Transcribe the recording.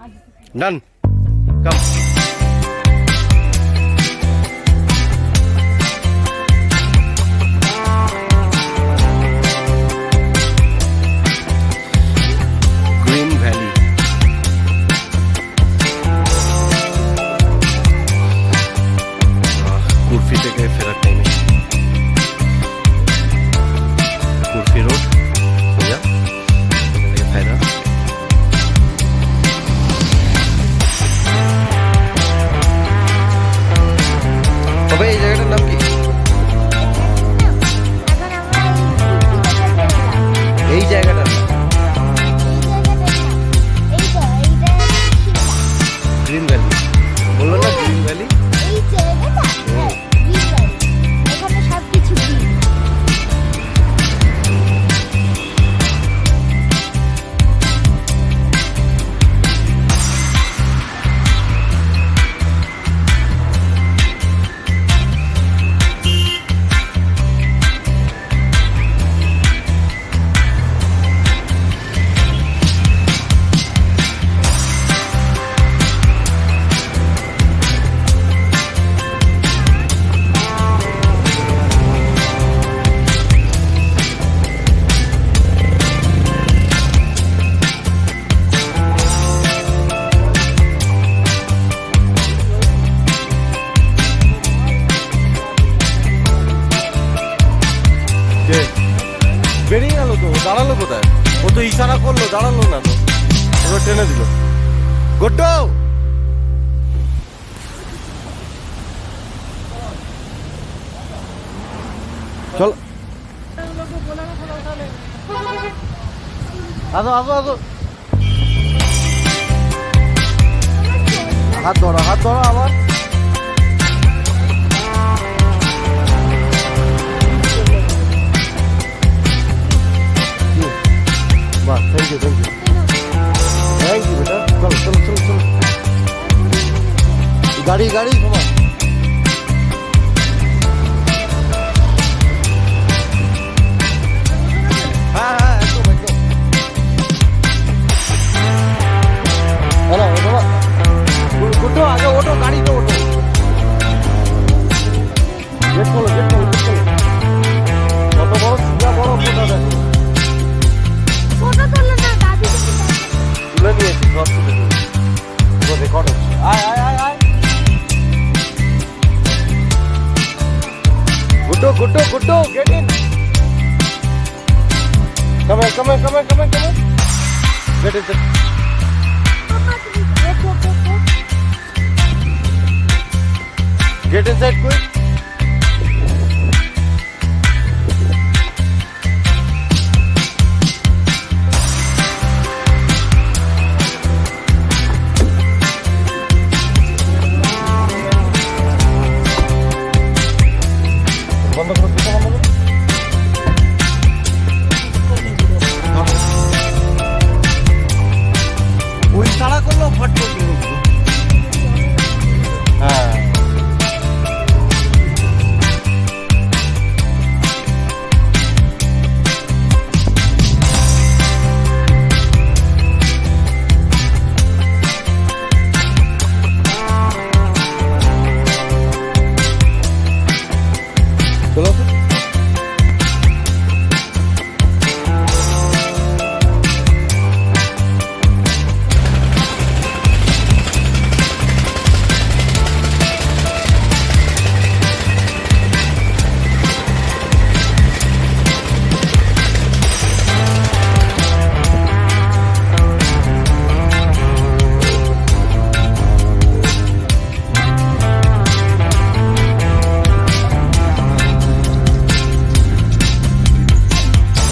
Done. Come. Green Valley. কুরফি থেকে ফেরার টাইমে কুরফি রোড সোজা ফায়দা। তবে এই জায়গাটার নাম কি? এই জায়গাটার নাম গ্রিন ভ্যালি। বললো না গ্রিন ভ্যালি? বেরিয়ে গেল তো, দাঁড়ালো কোথায়? ও তো ইশারা করলো, দাঁড়ালো না তো, ওরা টেনে দিল। গোড্ডো চল, আসো আসো আসো, হাত ধরো হাত ধরো আবার। বাহ, thank you thank you thank you বেটা। চলো চলো চলো চলো, গাড়ি গাড়ি সমান। হ্যাঁ হ্যাঁ একদম একদম। হ্যালো বাবা, ওঠো আগে, ওঠো গাড়িতে ওঠো। গেট খোলো গেট খোলো গেট খোলো। কত বড় সুজা বড় ফোটা দেখো। তুলে নিয়েছি সব, তুলে নিয়েছি, পুরো রেকর্ড হচ্ছে। আয় আয় আয় আয়, Guddu Guddu Guddu, get in. Come on, come on, come on, come on, come on. Get it. Get inside quick. বন্ধ করো, বন্ধ করো। ওই তাড়া করলো ফট করে।